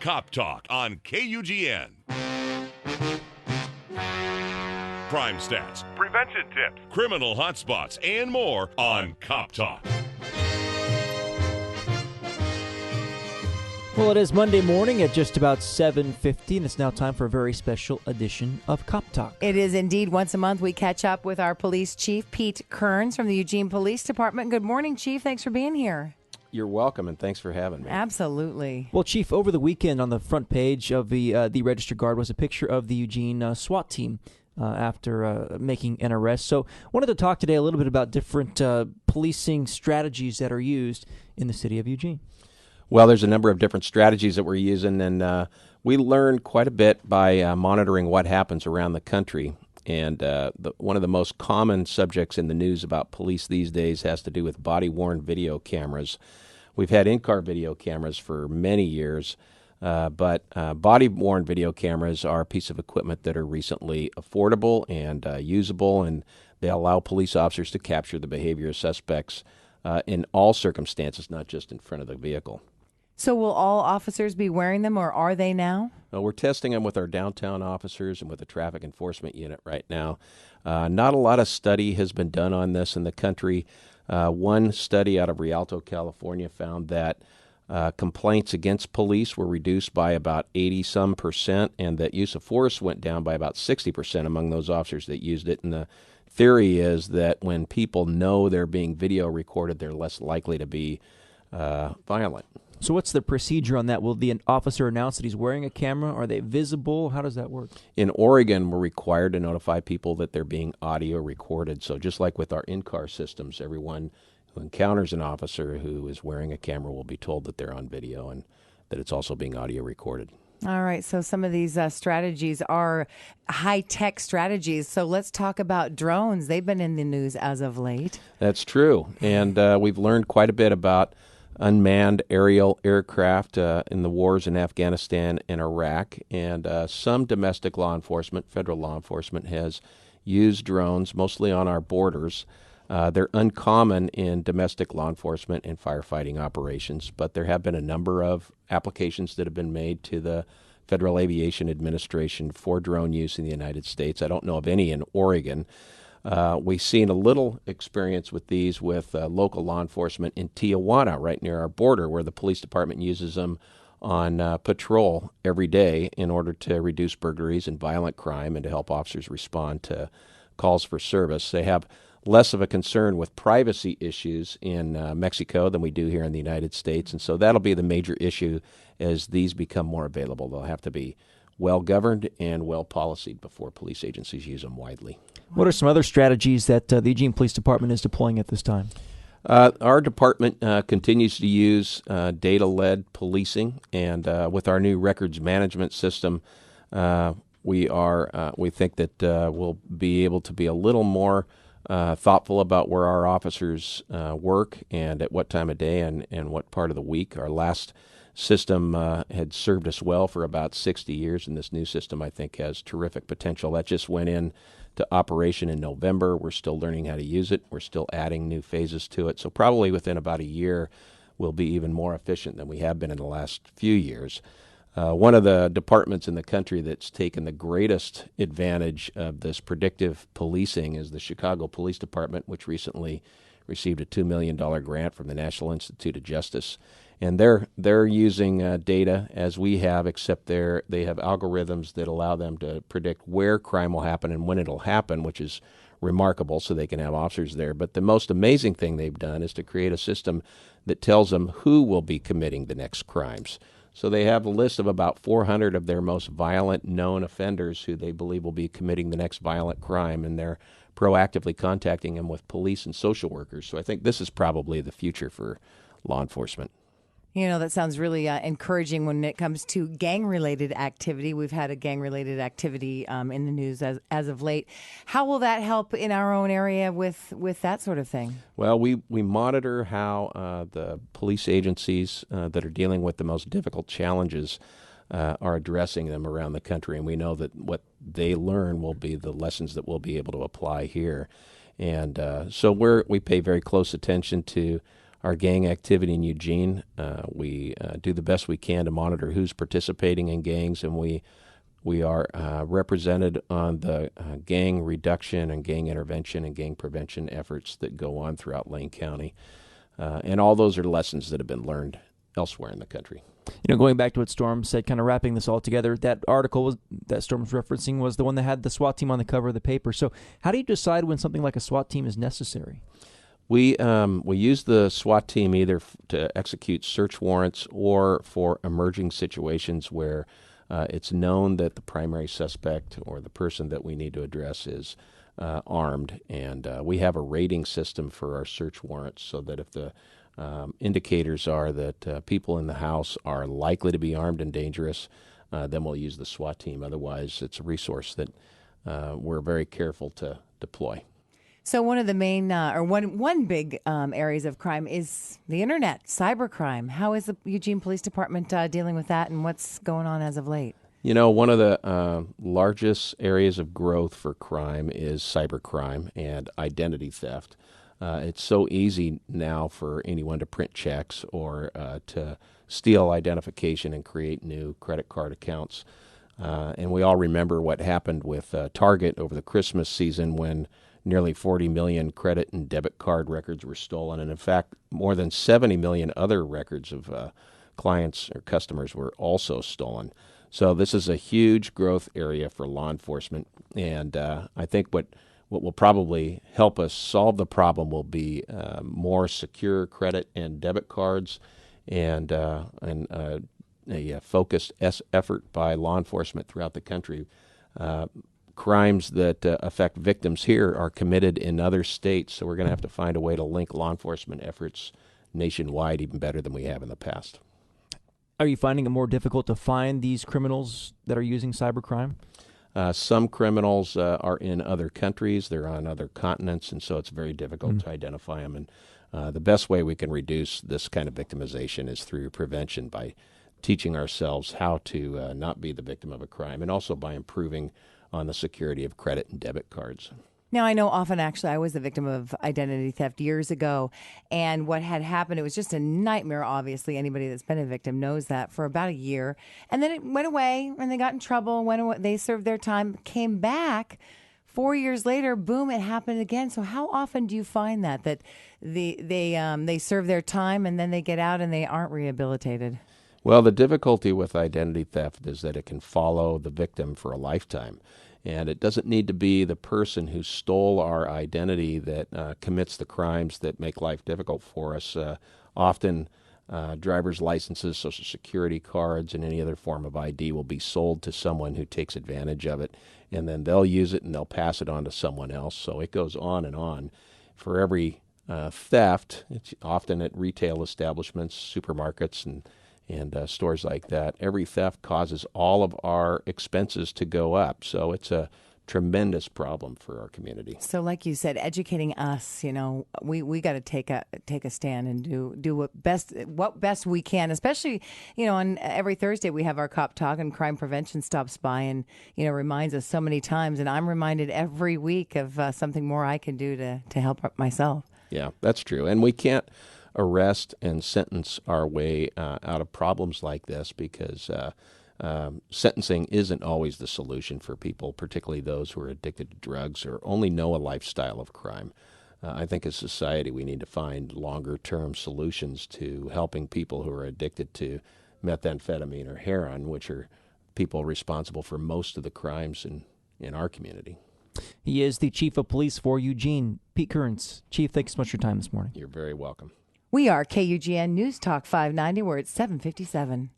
Cop Talk on KUGN. Crime stats, prevention tips, criminal hotspots, and more on Cop Talk. Well, it is Monday morning at just about 7:50, and it's now time for a very special edition of Cop Talk. It is indeed. Once a month, we catch up with our police chief, Pete Kerns from the Eugene Police Department. Good morning, Chief. Thanks for being here. You're welcome, and thanks for having me. Absolutely. Well, Chief, over the weekend on the front page of the Register Guard was a picture of the Eugene SWAT team after making an arrest. So wanted to talk today a little bit about different policing strategies that are used in the city of Eugene. Well, there's a number of different strategies that we're using, and we learned quite a bit by monitoring what happens around the country. And one of the most common subjects in the news about police these days has to do with body-worn video cameras. We've had in-car video cameras for many years, but body-worn video cameras are a piece of equipment that are recently affordable and usable, and they allow police officers to capture the behavior of suspects in all circumstances, not just in front of the vehicle. So will all officers be wearing them, or are they now? We're testing them with our downtown officers and with the traffic enforcement unit right now. Not a lot of study has been done on this in the country. One study out of Rialto, California found that complaints against police were reduced by about 80-some%, and that use of force went down by about 60% among those officers that used it. And the theory is that when people know they're being video recorded, they're less likely to be violent. So what's the procedure on that? Will the officer announce that he's wearing a camera? Are they visible? How does that work? In Oregon, we're required to notify people that they're being audio recorded. So just like with our in-car systems, everyone who encounters an officer who is wearing a camera will be told that they're on video and that it's also being audio recorded. All right, so some of these strategies are high-tech strategies. So let's talk about drones. They've been in the news as of late. That's true, and we've learned quite a bit about unmanned aerial aircraft in the wars in Afghanistan and Iraq, and some domestic law enforcement, federal law enforcement, has used drones, mostly on our borders. They're uncommon in domestic law enforcement and firefighting operations, but there have been a number of applications that have been made to the Federal Aviation Administration for drone use in the United States. I don't know of any in Oregon. We've seen a little experience with these with local law enforcement in Tijuana, right near our border, where the police department uses them on patrol every day in order to reduce burglaries and violent crime and to help officers respond to calls for service. They have less of a concern with privacy issues in Mexico than we do here in the United States, and so that'll be the major issue as these become more available. They'll have to be well-governed and well-policied before police agencies use them widely. What are some other strategies that the Eugene Police Department is deploying at this time? Our department continues to use data-led policing, and with our new records management system, we think that we'll be able to be a little more thoughtful about where our officers work and at what time of day and what part of the week. Our last system had served us well for about 60 years, and this new system, I think, has terrific potential. That just went in to operation in November. We're still learning how to use it. We're still adding new phases to it. So probably within about a year, we'll be even more efficient than we have been in the last few years. One of the departments in the country that's taken the greatest advantage of this predictive policing is the Chicago Police Department, which recently received a $2 million grant from the National Institute of Justice. And they're using data as we have, except they have algorithms that allow them to predict where crime will happen and when it'll happen, which is remarkable, so they can have officers there. But the most amazing thing they've done is to create a system that tells them who will be committing the next crimes. So they have a list of about 400 of their most violent known offenders who they believe will be committing the next violent crime, and they're proactively contacting them with police and social workers. So I think this is probably the future for law enforcement. You know, that sounds really encouraging when it comes to gang-related activity. We've had a gang-related activity in the news as of late. How will that help in our own area with that sort of thing? Well, we monitor how the police agencies that are dealing with the most difficult challenges are addressing them around the country, and we know that what they learn will be the lessons that we'll be able to apply here. And so we pay very close attention to our gang activity in Eugene. We do the best we can to monitor who's participating in gangs, and we are represented on the gang reduction and gang intervention and gang prevention efforts that go on throughout Lane County. And all those are lessons that have been learned elsewhere in the country. Going back to what Storm said, kind of wrapping this all together, that article that Storm was referencing was the one that had the SWAT team on the cover of the paper. So how do you decide when something like a SWAT team is necessary? We use the SWAT team either to execute search warrants or for emerging situations where it's known that the primary suspect or the person that we need to address is armed. And we have a rating system for our search warrants so that if the indicators are that people in the house are likely to be armed and dangerous, then we'll use the SWAT team. Otherwise, it's a resource that we're very careful to deploy. So one of the main, one big areas of crime is the internet, cybercrime. How is the Eugene Police Department dealing with that, and what's going on as of late? One of the largest areas of growth for crime is cybercrime and identity theft. It's so easy now for anyone to print checks or to steal identification and create new credit card accounts. And we all remember what happened with Target over the Christmas season when nearly 40 million credit and debit card records were stolen. And in fact, more than 70 million other records of clients or customers were also stolen. So this is a huge growth area for law enforcement. And I think what will probably help us solve the problem will be more secure credit and debit cards and a focused effort by law enforcement throughout the country. Crimes that affect victims here are committed in other states, so we're going to have to find a way to link law enforcement efforts nationwide even better than we have in the past. Are you finding it more difficult to find these criminals that are using cybercrime? Some criminals are in other countries, they're on other continents, and so it's very difficult to identify them. And the best way we can reduce this kind of victimization is through prevention, by teaching ourselves how to not be the victim of a crime, and also by improving on the security of credit and debit cards. Now, I know often, actually, I was the victim of identity theft years ago, and what had happened, it was just a nightmare, obviously. Anybody that's been a victim knows that, for about a year. And then it went away, and they got in trouble, went away, they served their time, came back. 4 years later, boom, it happened again. So how often do you find that they serve their time, and then they get out and they aren't rehabilitated? Well, the difficulty with identity theft is that it can follow the victim for a lifetime. And it doesn't need to be the person who stole our identity that commits the crimes that make life difficult for us. Often, driver's licenses, Social Security cards, and any other form of ID will be sold to someone who takes advantage of it, and then they'll use it and they'll pass it on to someone else. So it goes on and on. For every theft, it's often at retail establishments, supermarkets, and stores like that. Every theft causes all of our expenses to go up. So it's a tremendous problem for our community. So like you said, educating us, we got to take a stand and do what best we can, especially, on every Thursday we have our Cop Talk, and Crime Prevention stops by and, reminds us so many times. And I'm reminded every week of something more I can do to help myself. Yeah, that's true. And we can't arrest and sentence our way out of problems like this, because sentencing isn't always the solution for people, particularly those who are addicted to drugs or only know a lifestyle of crime. I think as a society we need to find longer-term solutions to helping people who are addicted to methamphetamine or heroin, which are people responsible for most of the crimes in our community. He is the Chief of Police for Eugene, Pete Kerns. Chief, thanks so much for your time this morning. You're very welcome. We are KUGN News Talk 590. We're at 7:57.